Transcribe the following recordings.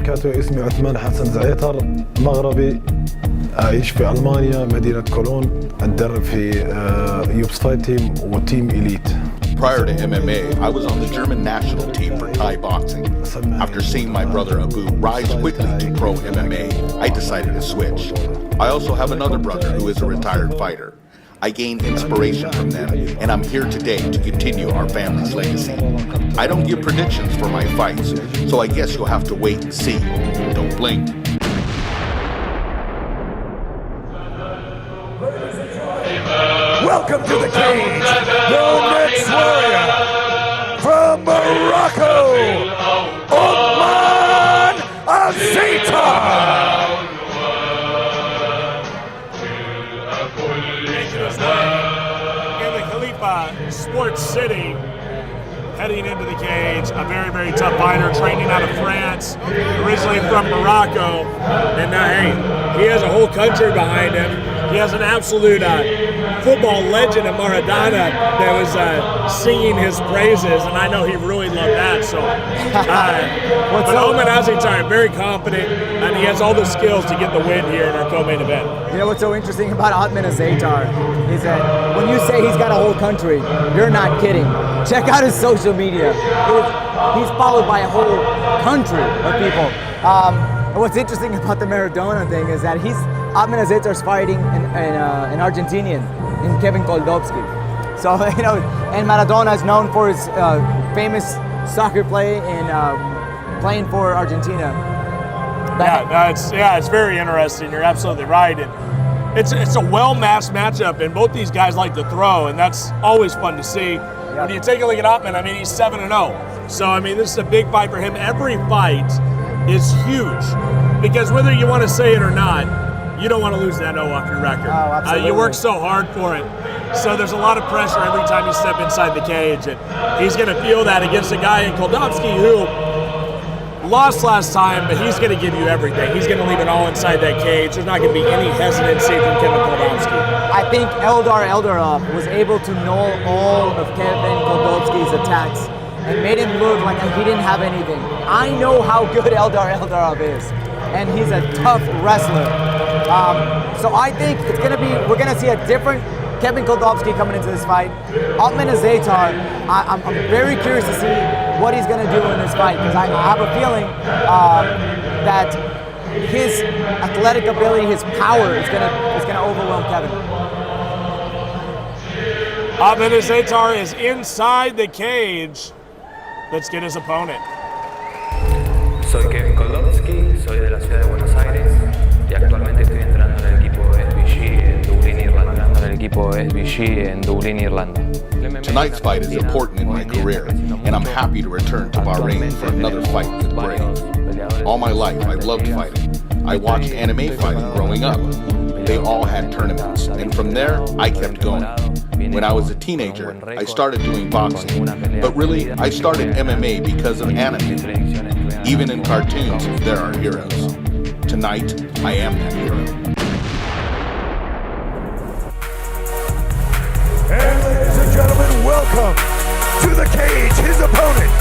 وبركاته. اسمي عثمان حسن زعيتر، مغربي، أعيش في ألمانيا مدينة كولون، أتدرب في يوبس فايت تيم وتيم إليت. Prior to MMA, I was on the German national team for Thai boxing. After seeing my brother Abu rise quickly to pro MMA, I decided to switch. I also have another brother who is a retired fighter. I gained inspiration from them, and I'm here today to continue our family's legacy. I don't give predictions for my fights, so I guess you'll have to wait and see. Don't blink. Welcome to the cage, the next warrior from Morocco, Ottman Azaitar. In the Khalifa Sports City, heading into the cage, a very, very tough fighter, training out of France, originally from Morocco, and now, hey, he has a whole country behind him. He has an absolute football legend of Maradona that was singing his praises, and I know he really loved that. So, but Ottman Azaitar, very confident, and he has all the skills to get the win here in our co-main event. You know what's so interesting about Ottman Azaitar is that when you say he's got a whole country, you're not kidding. Check out his social media. He's followed by a whole country of people. And what's interesting about the Maradona thing is that Ottman Azaitar's fighting an Argentinian, in Kevin Koldobsky. So, you know, and Maradona is known for his famous soccer play and playing for Argentina. It's very interesting. You're absolutely right. And it's a well-matched matchup, and both these guys like to throw, and that's always fun to see. Yep. When you take a look at Ottman, I mean, he's 7-0. So, I mean, this is a big fight for him. Every fight is huge, because whether you want to say it or not, you don't want to lose that O off your record. Oh, absolutely. You work so hard for it. So there's a lot of pressure every time you step inside the cage, and he's going to feel that against a guy in Koldobsky who lost last time, but he's going to give you everything. He's going to leave it all inside that cage. There's not going to be any hesitancy from Kevin Koldobsky. I think Eldar Eldarov was able to null all of Kevin Koldobsky's attacks and made him look like he didn't have anything. I know how good Eldar Eldarov is, and he's a tough wrestler. So I think we're gonna see a different Kevin Koldobsky coming into this fight. Ottman Azaitar, I'm very curious to see what he's gonna do in this fight, because I have a feeling that his athletic ability, his power is gonna overwhelm Kevin. Ottman Azaitar is inside the cage. Let's get his opponent. Soy Kevin Koldobsky, soy de la ciudad de Buenos Aires y actualmente estoy entrenando en el equipo SBG en Dublín, Irlanda. Tonight's fight is important in my career, and I'm happy to return to Bahrain for another fight with Brave. All my life, I've loved fighting. I watched anime fighting growing up. They all had tournaments, and from there, I kept going. When I was a teenager, I started doing boxing, but really, I started MMA because of anime. Even in cartoons, there are heroes. Tonight, I am that hero. And ladies and gentlemen, welcome to the cage, his opponent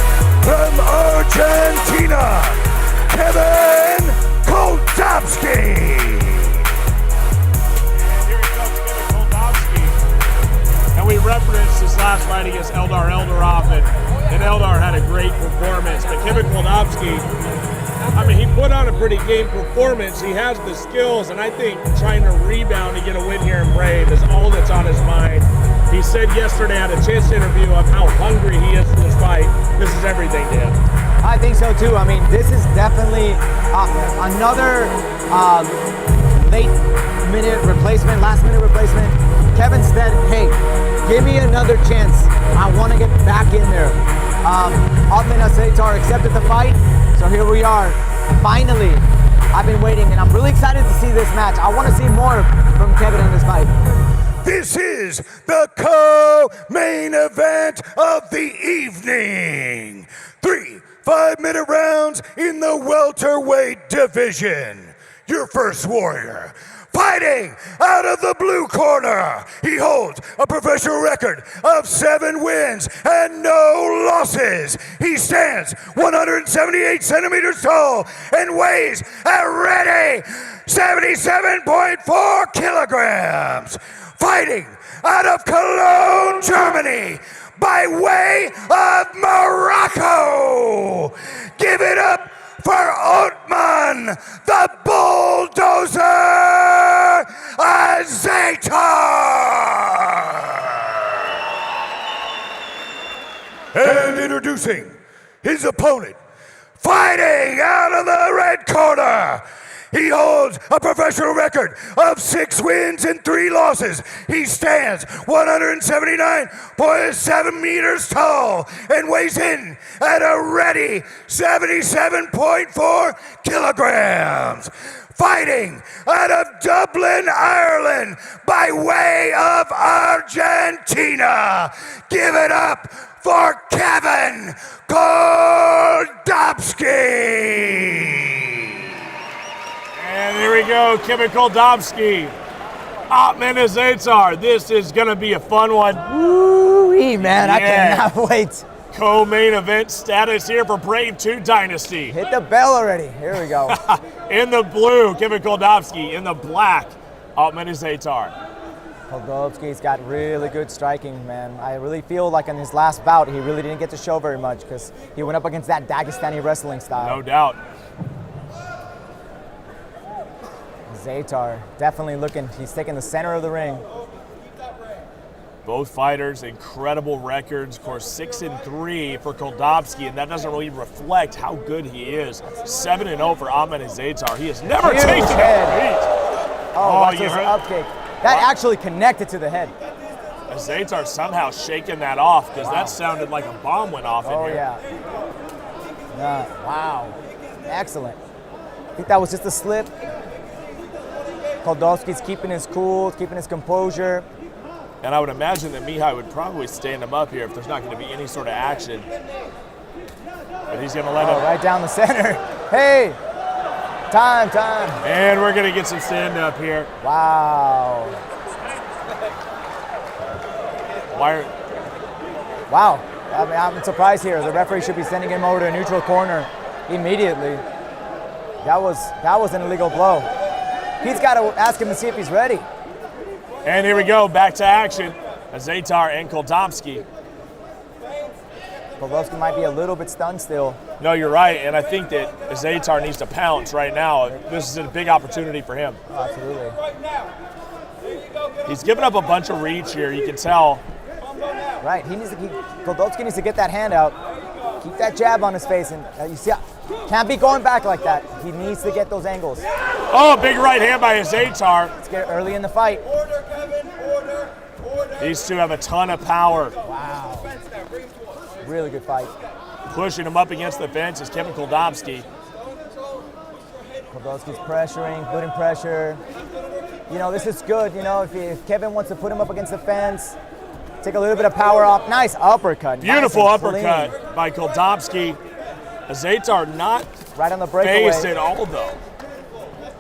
from Argentina, Kevin Koldobsky. And we referenced his last fight against Eldar Eldarov, and Eldar had a great performance. But Kevin Koldobsky, I mean, he put on a pretty game performance. He has the skills, and I think trying to rebound to get a win here in Brave is all that's on his mind. He said yesterday at a Chance interview of how hungry he is for this fight. This is everything to him. I think so too. I mean, this is definitely another last minute replacement. Kevin said, hey, give me another chance. I want to get back in there. Ottman Azaitar accepted the fight, so here we are. Finally, I've been waiting, and I'm really excited to see this match. I want to see more from Kevin in this fight. This is the co-main event of the evening. 3 5-minute rounds in the welterweight division. Your first warrior Fighting out of the blue corner, he holds a professional record of 7 wins and no losses. He stands 178 centimeters tall and weighs a ready 77.4 kilograms. Fighting out of Cologne, Germany, by way of Morocco. Give it up for Ottman, the bulldozer Azaitar. And introducing his opponent, fighting out of the red corner. He holds a professional record of 6 wins and 3 losses. He stands 179.7 meters tall and weighs in at a ready 77.4 kilograms. Fighting out of Dublin, Ireland, by way of Argentina. Give it up for Kevin Koldobsky. And here we go, Kevin Koldobsky, Ottman Azaitar. This is going to be a fun one. Woo-wee, man, I cannot wait. Co-main event status here for Brave 2 Dynasty. Hit the bell already. Here we go. In the blue, Kevin Koldobsky. In the black, Ottman Azaitar. Koldobsky's got really good striking, man. I really feel like in his last bout, he really didn't get to show very much because he went up against that Dagestani wrestling style. No doubt. Azaitar definitely looking, he's taking the center of the ring. Both fighters, incredible records. Of course, 6-3 for Koldobsky, and that doesn't really reflect how good he is. 7-0 for Ottman Azaitar. He has never Huge taken head. a beat. Oh, watch you this heard? up kick. That actually connected to the head. Azaitar somehow shaking that off because that sounded like a bomb went off in Oh, here. yeah. Wow. Excellent. I think that was just a slip. Koldobsky's keeping his cool, keeping his composure. And I would imagine that Mihai would probably stand him up here if there's not going to be any sort of action. But he's going to let him. Right down the center. Hey! Time. And we're going to get some stand up here. Wow. Wow. I mean, I'm surprised here. The referee should be sending him over to a neutral corner immediately. That was an illegal blow. He's got to ask him to see if he's ready. And here we go, back to action. Azaitar and Koldobsky. Koldobsky might be a little bit stunned still. No, you're right, and I think that Azaitar needs to pounce right now. This is a big opportunity for him. Oh, absolutely. He's giving up a bunch of reach here, you can tell. Right, Koldobsky needs to get that hand out, keep that jab on his face, and you see, can't be going back like that. He needs to get those angles. Oh, big right hand by Azaitar. Let's get it early in the fight. These two have a ton of power. Wow. Really good fight. Pushing him up against the fence is Kevin Koldobsky. Koldobsky's pressuring, putting pressure. You know, this is good. You know, if Kevin wants to put him up against the fence, take a little bit of power off. Nice uppercut. Beautiful nice uppercut by Koldobsky. Azaitar not right on the breakaway. phased at all, though.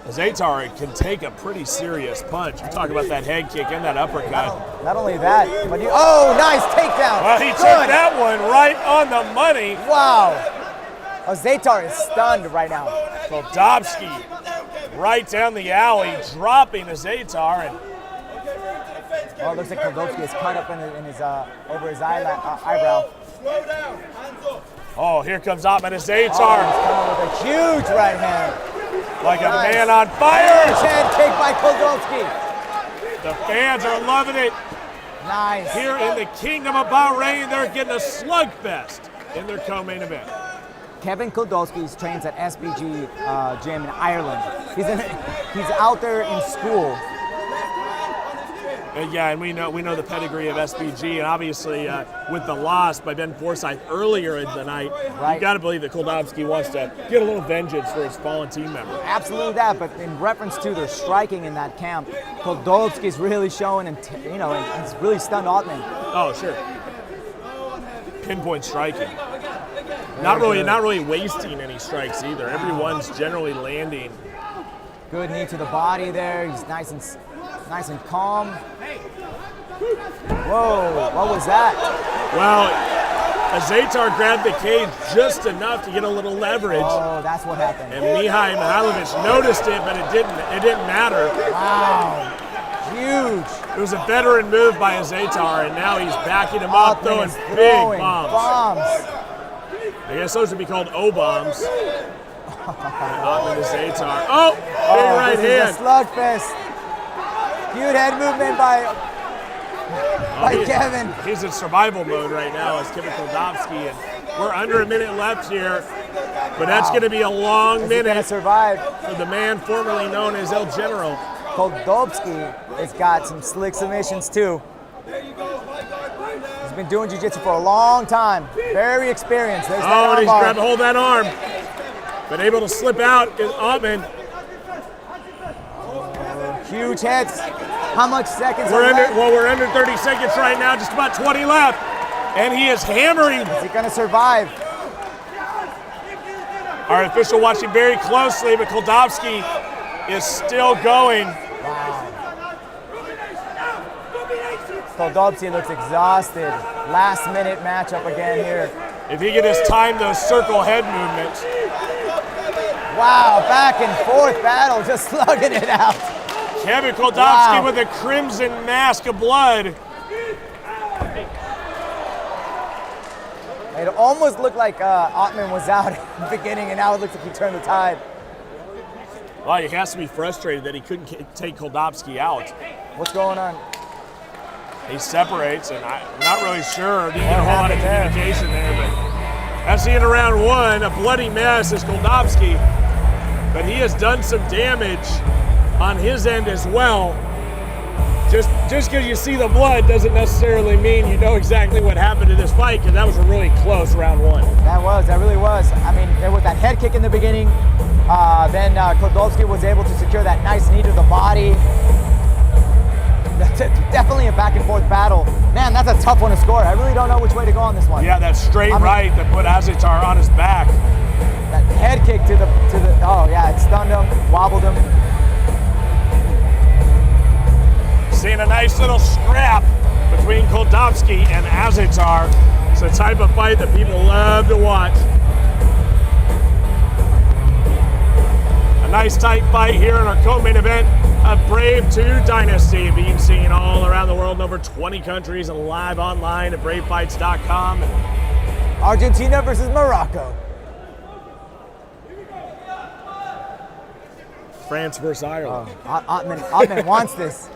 Azaitar can take a pretty serious punch. You talk about that head kick and that uppercut. Not only that, but oh, nice takedown. Well, he took that one right on the money. Wow. Azaitar is stunned right now. Koldobsky right down the alley, dropping Azaitar. And well, it looks like Koldobsky is cut up in his over his eyebrow. Oh, here comes Ottman Azaitar. Oh, he's coming with a huge right hand. Like a man on fire. Huge head kick by Koldobsky. The fans are loving it. Nice. Here in the Kingdom of Bahrain, they're getting a slugfest in their co-main event. Kevin Koldobsky trains at SBG gym in Ireland. He's out there in school. Yeah, and we know the pedigree of SBG, and obviously with the loss by Ben Forsyth earlier in the night, right. You got to believe that Koldobsky wants to get a little vengeance for his fallen team member. Absolutely that, but in reference to their striking in that camp, Koldobsky's really showing, and he's really stunned Ottman. Oh, sure. Pinpoint striking. Not really wasting any strikes either. Everyone's generally landing Good knee to the body there. He's nice and calm. Whoa, what was that? Well, Azaitar grabbed the cage just enough to get a little leverage. Oh, that's what happened. And Mihai Mihailovic noticed it, but it didn't matter. Wow, huge. It was a veteran move by Azaitar, and now he's backing him up, throwing big bombs. I guess those would be called O-bombs. Ottman Azaitar. Oh, big right hand. This is a slugfest. Huge head movement by Kevin. He's in survival mode right now as Kevin Koldobsky, and we're under a minute left here. But that's going to be a long minute to survive for the man formerly known as El General. Koldobsky has got some slick submissions too. He's been doing jiu-jitsu for a long time. Very experienced. There's that and he's arm grabbed hold of that arm. Been able to slip out is Ottman. Huge hits. How much seconds We're are left? we're under 30 seconds right now, just about 20 left. And he is hammering. Is he going to survive? Our official watching very closely, but Koldobsky is still going. Wow. Koldobsky looks exhausted. Last minute matchup again here. If he can just time those circle head movements. Wow, back and forth battle, just slugging it out. Kevin Koldobsky with a crimson mask of blood. It almost looked like Ottman was out at the beginning, and now it looks like he turned the tide. Well, he has to be frustrated that he couldn't take Koldobsky out. What's going on? He separates, and I'm not really sure. Didn't get a whole lot of communication there, but that's the end of round one. A bloody mess is Koldobsky, but he has done some damage on his end as well. Just because you see the blood doesn't necessarily mean you know exactly what happened to this fight, because that was a really close round one. That really was. I mean, there was that head kick in the beginning. Then Koldobsky was able to secure that nice knee to the body. Definitely a back and forth battle. Man, that's a tough one to score. I really don't know which way to go on this one. Yeah, that straight right that put Azaitar on his back. That head kick to the oh yeah, it stunned him, wobbled him. Seeing a nice little scrap between Koldobsky and Azaitar. It's the type of fight that people love to watch. A nice tight fight here in our co-main event of Brave 2 Dynasty, being seen all around the world in over 20 countries and live online at bravefights.com. Argentina versus Morocco. France versus Ireland. Ottman wants this.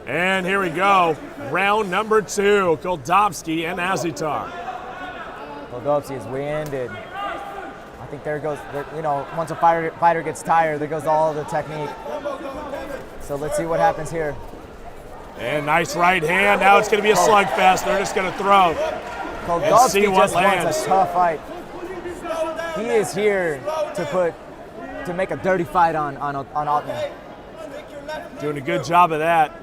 And here we go. Round number 2, Koldobsky and Azaitar. Koldobsky is winded. I think there goes, once a fighter gets tired, there goes all the technique. So let's see what happens here. And nice right hand. Now it's going to be a slugfest. They're just going to throw. Koldobsky just lands. wants a tough fight. He is here to make a dirty fight on Ottman. Doing a good job of that.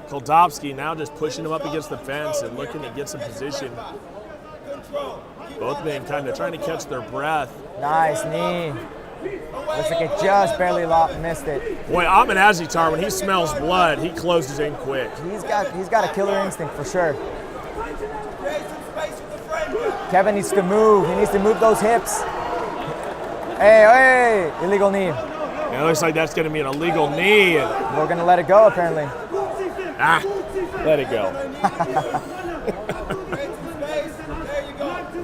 Koldobsky now just pushing him up against the fence and looking to get some position. Both men kind of trying to catch their breath. Nice knee. Looks like it just barely missed it. Boy, Ottman Azaitar, when he smells blood, he closes in quick. He's got a killer instinct for sure. Kevin needs to move. He needs to move those hips. Hey, illegal knee. Yeah, it looks like that's going to be an illegal knee. And we're going to let it go, apparently. Let it go.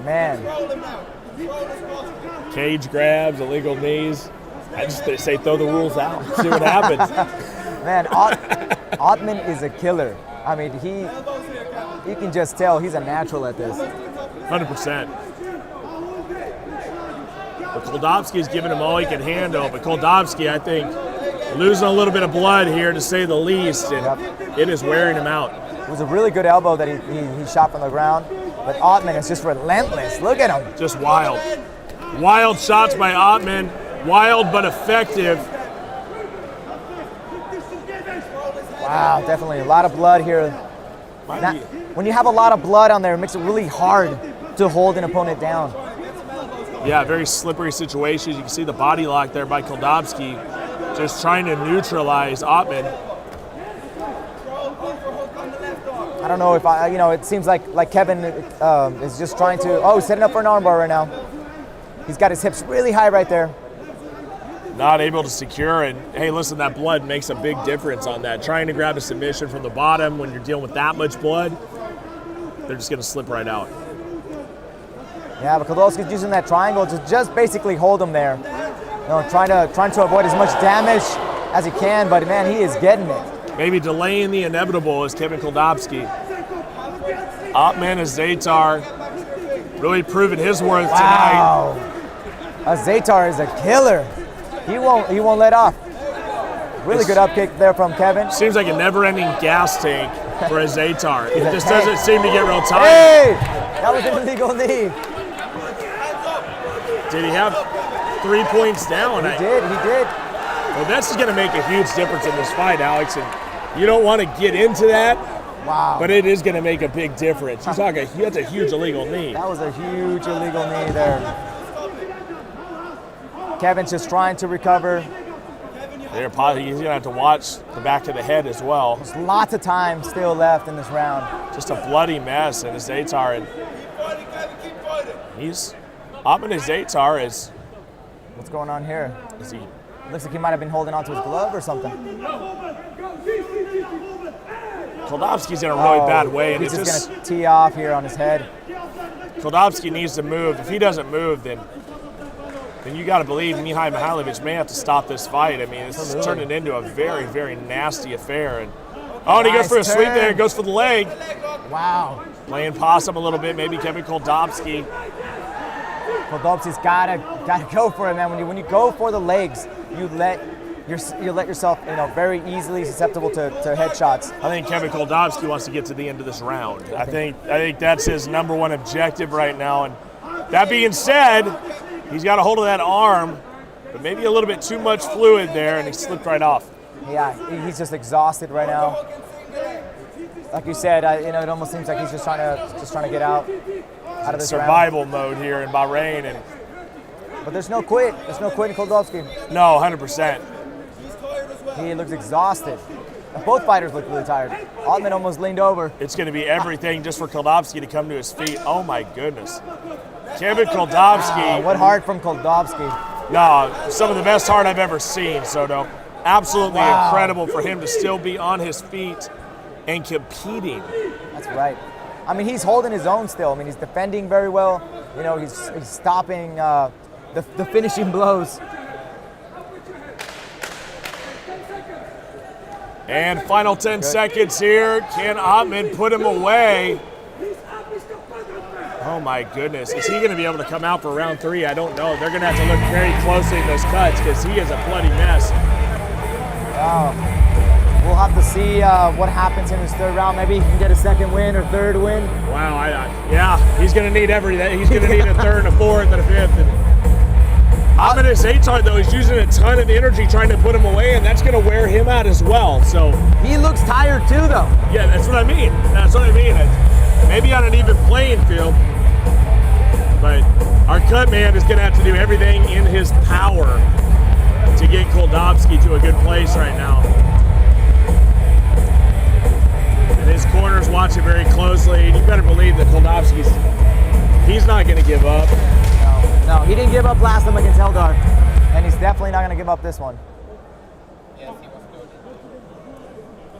Man. Cage grabs, illegal knees. I just say throw the rules out, see what happens. Man, Ottman is a killer. I mean, you can just tell he's a natural at this. 100%. But Koldobsky's giving him all he can handle, but Koldobsky, I think, losing a little bit of blood here, to say the least, and it is wearing him out. It was a really good elbow that he shot from the ground, but Ottman is just relentless. Look at him. Just wild. Wild shots by Ottman, wild but effective. Wow, definitely a lot of blood here. Now, when you have a lot of blood on there, it makes it really hard to hold an opponent down. Yeah, very slippery situations. You can see the body lock there by Koldobsky, just trying to neutralize Ottman. I don't know if it seems like Kevin is just trying to, setting up for an armbar right now. He's got his hips really high right there. Not able to secure, and hey, listen, that blood makes a big difference on that. Trying to grab a submission from the bottom when you're dealing with that much blood, they're just going to slip right out. Yeah, but Koldobsky's using that triangle to just basically hold him there. Trying to avoid as much damage as he can, but man, he is getting it. Maybe delaying the inevitable is Kevin Koldobsky. Ottman Azaitar really proving his worth tonight. Azaitar is a killer. He won't let off. Really good up kick there from Kevin. Seems like a never-ending gas tank for Azaitar. It just doesn't seem to get real tired. Hey, that was an illegal knee. Did he have 3 points down? He did. Well, that's just going to make a huge difference in this fight, Alex. And you don't want to get into that. Wow. But it is going to make a big difference. That's a huge illegal knee. That was a huge illegal knee there. Kevin's just trying to recover. He's going to have to watch the back of the head as well. There's lots of time still left in this round. Just a bloody mess, and Azaitar, and Ottman Azaitar is. What's going on here? Is he? Looks like he might have been holding onto his glove or something. Koldobsky's in a really bad way, and he's just going to tee off here on his head. Koldobsky needs to move. If he doesn't move, then you got to believe Mihai Mihailovic may have to stop this fight. I mean, this is turning into a very, very nasty affair. And he goes for a sweep there, goes for the leg. Wow. Playing possum a little bit, maybe Kevin Koldobsky. Koldobsky's gotta go for it, man. When you go for the legs, you let yourself, very easily susceptible to headshots. I think Kevin Koldobsky wants to get to the end of this round. I think that's his number one objective right now. And that being said, he's got a hold of that arm, but maybe a little bit too much fluid there, and he slipped right off. Yeah, he's just exhausted right now. Like you said, it almost seems like he's just trying to get out of this survival mode here in Bahrain, but there's no quit. There's no quit in Koldobsky. No, 100%. He looks exhausted. Both fighters look really tired. Ottman almost leaned over. It's going to be everything just for Koldobsky to come to his feet. Oh my goodness. Kevin Koldobsky. Wow, what heart from Koldobsky. No, some of the best heart I've ever seen, Soto. Absolutely incredible for him to still be on his feet and competing. That's right. I mean, he's holding his own still. I mean, he's defending very well. He's stopping the finishing blows. And final 10 seconds here. Can Ottman put him away? Oh my goodness. Is he going to be able to come out for round 3? I don't know. They're going to have to look very closely at those cuts because he is a bloody mess. We'll have to see what happens in his third round. Maybe he can get a second win or third win. Wow, yeah, he's going to need everything. He's going to need a third, a fourth, and a fifth. Ottman Azaitar, though, is using a ton of energy trying to put him away, and that's going to wear him out as well. So he looks tired too, though. Yeah, that's what I mean. Maybe on an even playing field. But our cut man is going to have to do everything in his power to get Koldobsky to a good place right now. And his corner's watching very closely, and you better believe that he's not going to give up. No, he didn't give up last time against Eldar, and he's definitely not going to give up this one.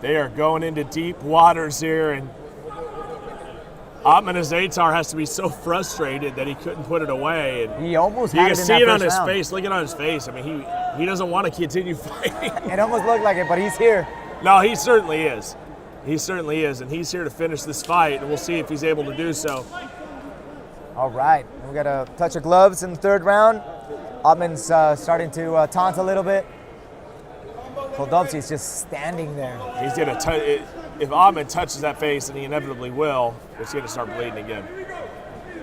They are going into deep waters here, and Ottman Azaitar has to be so frustrated that he couldn't put it away. And he almost you had can it in see that it on first his round. face. Look at it on his face. I mean, he doesn't want to continue fighting. It almost looked like it, but he's here. No, he certainly is. He certainly is, and he's here to finish this fight, and we'll see if he's able to do so. All right, we got a touch of gloves in the third round. Ottman's starting to taunt a little bit. Koldobsky's just standing there. He's going to if Ottman touches that face, and he inevitably will, it's going to start bleeding again.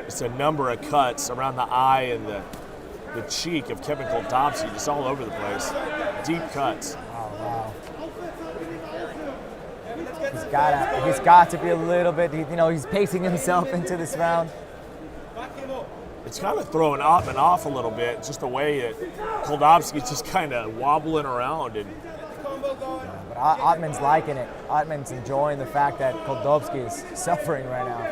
It's a number of cuts around the eye and the cheek of Kevin Koldobsky, just all over the place. Deep cuts. Oh, wow. He's got to be a little bit, he's pacing himself into this round. It's kind of throwing Ottman off a little bit, just the way that Koldobsky's just kind of wobbling around. And But Ottman's liking it. Ottman's enjoying the fact that Koldobsky is suffering right now.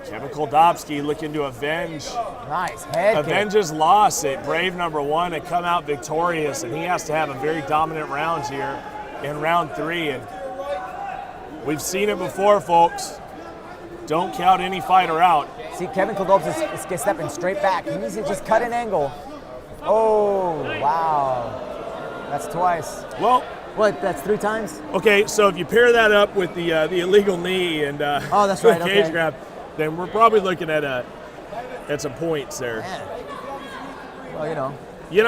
Kevin Koldobsky looking to avenge his loss at Brave #1 and come out victorious, and he has to have a very dominant round here in round 3. And we've seen it before, folks. Don't count any fighter out. See, Kevin Koldobsky is stepping straight back. He needs to just cut an angle. Oh, wow. That's twice. Well, what? That's 3 times? Okay, so if you pair that up with the illegal knee and oh, that's right. cage Okay. grab, then we're probably looking at some points there. Man. Well,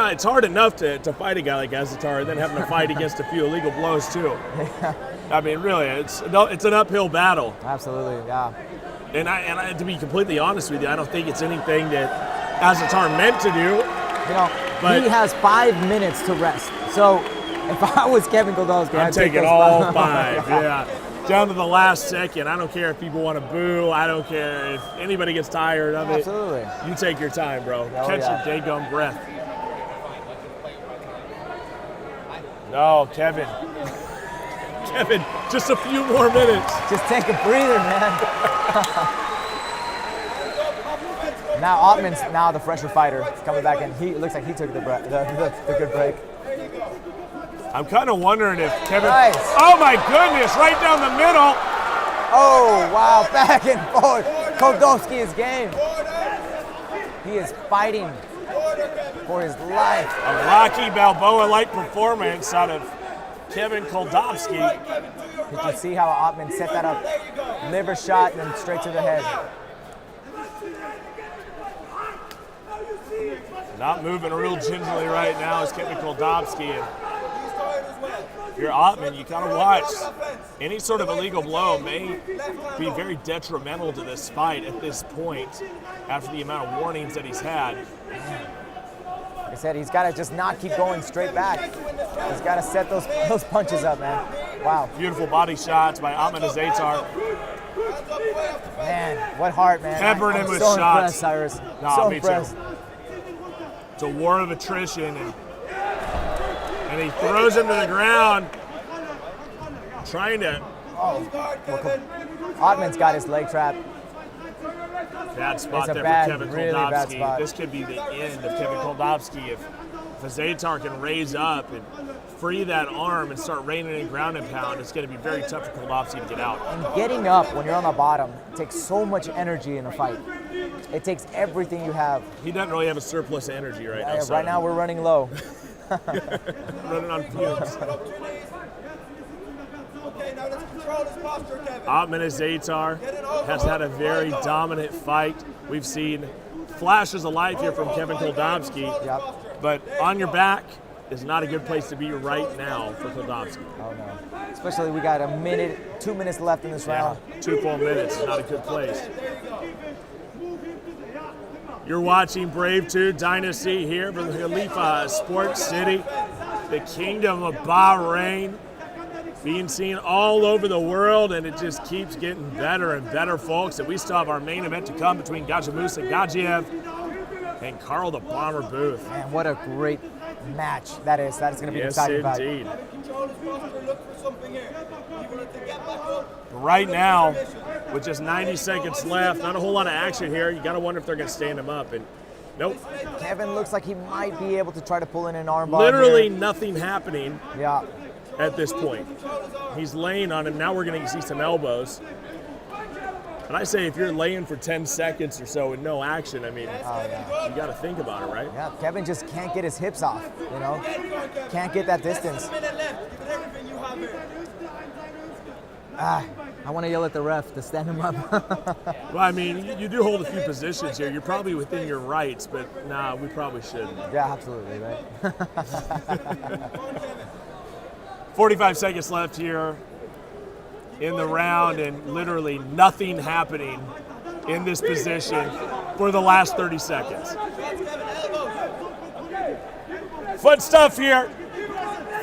it's hard enough to fight a guy like Azaitar and then having to fight against a few illegal blows too. I mean, really, it's an uphill battle. Absolutely, yeah. And I, to be completely honest with you, I don't think it's anything that Azaitar meant to do. But he has 5 minutes to rest. So if I was Kevin Koldobsky, I'd take it all 5. Yeah. Down to the last second. I don't care if people want to boo. I don't care if anybody gets tired of it. Absolutely. You take your time, bro. Catch your daggum breath. No, Kevin. Kevin, just a few more minutes. Just take a breather, man. Now Ottman's the fresher fighter. He's coming back in. He looks like he took the good break. I'm kind of wondering if Kevin. Nice. Oh my goodness! Right down the middle. Oh wow! Back and forth. Koldobsky is game. He is fighting for his life. A Rocky Balboa-like performance out of Kevin Koldobsky. You can see how Ottman set that up. Liver shot and then straight to the head. Not moving real gingerly right now is Kevin Koldobsky. If you're Ottman, you gotta watch. Any sort of illegal blow may be very detrimental to this fight at this point after the amount of warnings that he's had. Like I said, he's got to just not keep going straight back. He's got to set those punches up, man. Wow. Beautiful body shots by Ottman Azaitar. Man, what heart, man. Peppered him I'm with so shots. Impressed, Cyrus. Nah, so me impressed. too. It's a war of attrition, and he throws him to the ground, trying to. Ottman's got his leg trap. Bad spot there for Kevin Koldobsky. This could be the end of Kevin Koldobsky if Azaitar can raise up and free that arm and start raining in ground and pound. It's going to be very tough for Koldobsky to get out. And getting up when you're on the bottom takes so much energy in a fight. It takes everything you have. He doesn't really have a surplus of energy right now. Right now we're running low. Running on fumes. Ottman Azaitar has had a very dominant fight. We've seen flashes of life here from Kevin Koldobsky, but on your back is not a good place to be right now for Koldobsky. Oh no. Especially we got 2 minutes left in this round. 2 full minutes is not a good place. You're watching Brave 2 Dynasty here from the Khalifa Sports City, the Kingdom of Bahrain. Being seen all over the world, and it just keeps getting better and better, folks. And we still have our main event to come between Gajamusa Gadzhiev and Carl the Bomber Booth. Man, what a great match that is. That is going to be an exciting fight. Yes, indeed. Right now, with just 90 seconds left, not a whole lot of action here. You got to wonder if they're going to stand him up. And nope. Kevin looks like he might be able to try to pull in an armbar. Literally here. nothing happening. Yeah. At this point, he's laying on him. Now we're going to see some elbows. And I say if you're laying for 10 seconds or so with no action, I mean, you got to think about it, right? Yeah, Kevin just can't get his hips off, Can't get that distance. I want to yell at the ref to stand him up. Well, I mean, you do hold a few positions here. You're probably within your rights, but nah, we probably shouldn't. Yeah, absolutely, right? 45 seconds left here in the round, and literally nothing happening in this position for the last 30 seconds. Fun stuff here.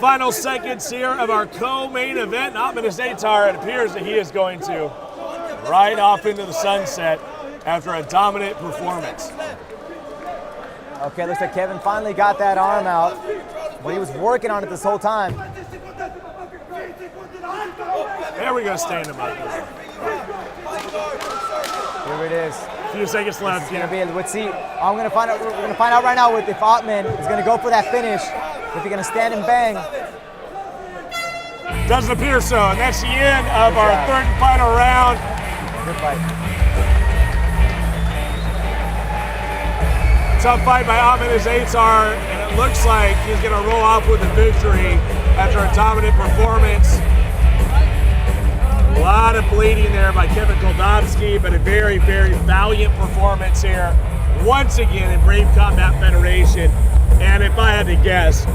Final seconds here of our co-main event. Ottman Azaitar, it appears that he is going to ride off into the sunset. after a dominant performance. Okay, looks like Kevin finally got that arm out, but he was working on it this whole time. There we go, stand him up. Here it is. A few seconds left. It's gonna be. Let's see. We're gonna find out right now if Ottman is gonna go for that finish. If he's gonna stand and bang. Doesn't appear so, and that's the end of our third and final round. Good fight. Tough fight by Ottman Azaitar, and it looks like he's going to roll off with a victory after a dominant performance. A lot of bleeding there by Kevin Koldobsky, but a very, very valiant performance here. Once again in Brave Combat Federation, and if I had to guess,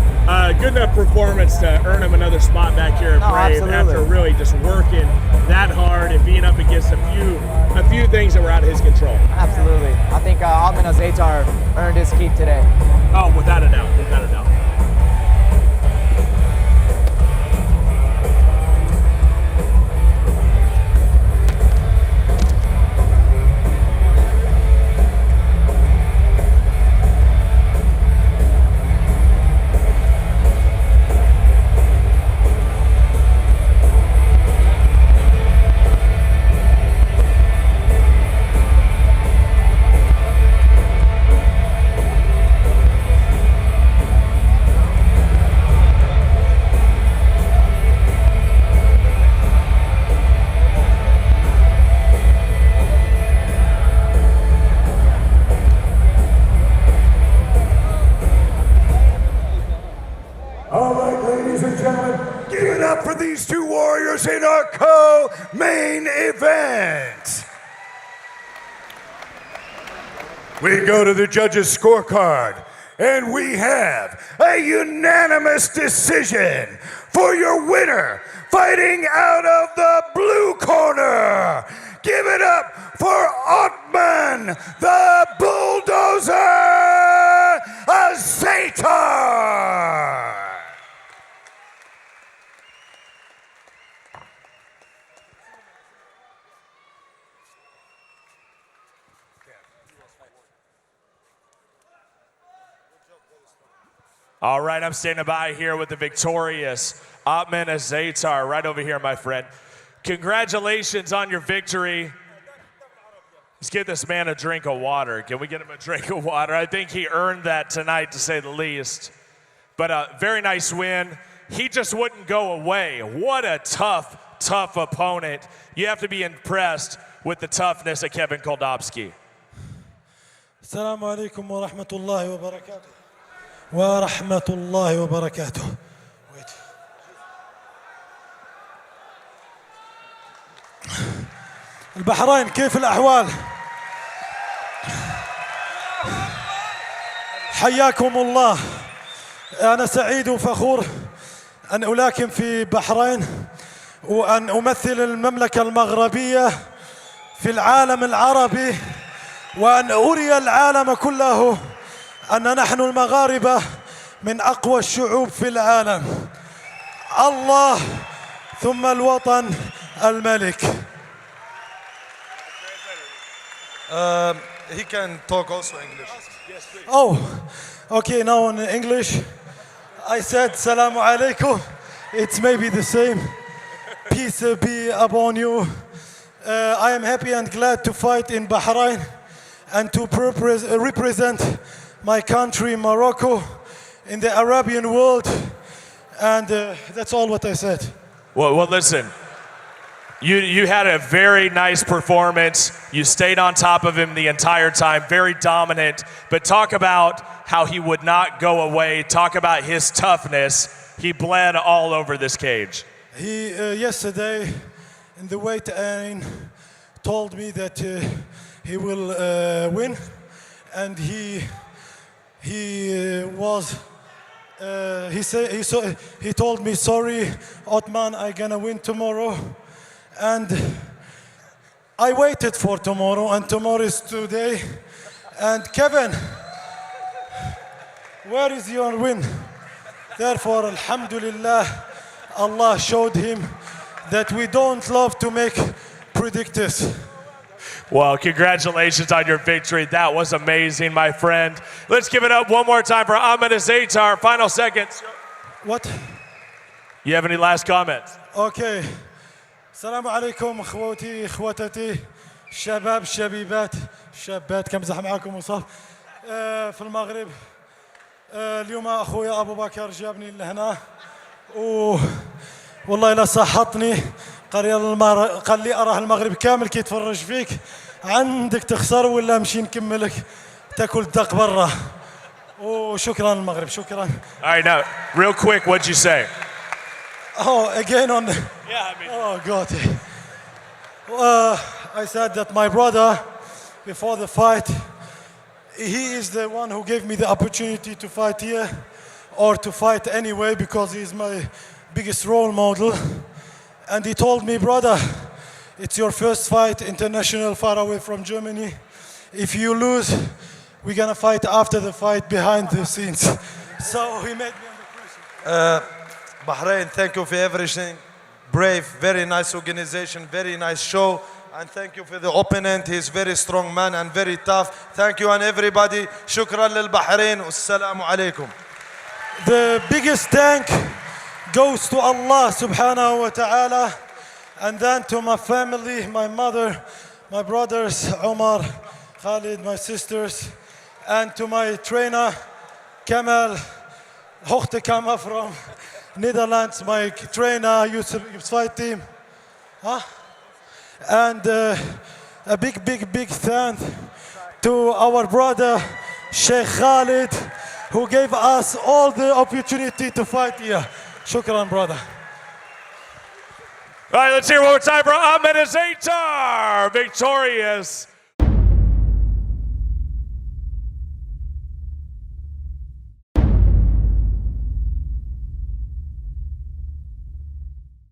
good enough performance to earn him another spot back here at Brave after really just working that hard and being up against a few things that were out of his control. Absolutely. I think Ottman Azaitar earned his keep today. Oh, without a doubt, without a doubt. All right, ladies and gentlemen, give it up for these two warriors in our co-main event. We go to the judges' scorecard, and we have a unanimous decision for your winner, fighting out of the blue corner. Give it up for Ottman, the Bulldozer Azaitar. All right, I'm standing by here with the victorious Ottman Azaitar, right over here, my friend. Congratulations on your victory. Let's get this man a drink of water. Can we get him a drink of water? I think he earned that tonight, to say the least. But a very nice win. He just wouldn't go away. What a tough, tough opponent. You have to be impressed with the toughness of Kevin Koldobsky. Assalamu alaikum wa rahmatullahi wa barakatuh. ورحمة الله وبركاته. البحرين كيف الأحوال؟ حياكم الله. أنا سعيد وفخور أن ألاكم في بحرين وأن أمثل المملكة المغربية في العالم العربي وأن أري العالم كله أن نحن المغاربة من أقوى الشعوب في العالم. الله ثم الوطن الملك. He can talk also English. Oh, okay, now in English. I said Salamu alaikum. It's maybe the same. Peace be upon you. I am happy and glad to fight in Bahrain and to represent my country, Morocco, in the Arabian world, and that's all what I said. Well, listen, you had a very nice performance. You stayed on top of him the entire time, very dominant, but talk about how he would not go away. Talk about his toughness. He bled all over this cage. He, yesterday, in the weight-in, told me that he will win, and he told me, sorry, Ottman, I'm gonna win tomorrow. And I waited for tomorrow, and tomorrow is today. And Kevin, where is your win? Therefore, alhamdulillah, Allah showed him that we don't love to make predictors. Well, congratulations on your victory. That was amazing, my friend. Let's give it up one more time for Ottman Azaitar. Final seconds. What? You have any last comments? اوكي. السلام عليكم اخوتي اخوتتي شباب شبيبات شابات كمزح معكم وصف في المغرب. اليوم اخويا ابو بكر جابني لهنا والله لا صحتني قال لي اراه المغرب كامل كيتفرج فيك عندك تخسر ولا نمشي نكملك تاكل دق برا وشكرا المغرب شكرا. All right, now, real quick, what'd you say? Oh, again on the... Yeah, I mean... Oh, God. I said that my brother, before the fight, he is the one who gave me the opportunity to fight here or to fight anyway because he's my biggest role model. And he told me, brother, it's your first fight international far away from Germany. If you lose, we're going to fight after the fight behind the scenes. So he made me under pressure. Bahrain, thank you for everything. Brave, very nice organization, very nice show. And thank you for the opponent. He's very strong man and very tough. Thank you and everybody. Shukran lil Bahrain. Assalamu alaikum. The biggest thank goes to Allah subhanahu wa ta'ala. And then to my family, my mother, my brothers, Omar, Khalid, my sisters. And to my trainer, Kamal, Hochte Kama from Netherlands, my trainer, youth fight team. And a big thank to our brother, Sheikh Khalid, who gave us all the opportunity to fight here. Shukran, brother. All right, let's hear one more time for Ottman Azaitar, victorious.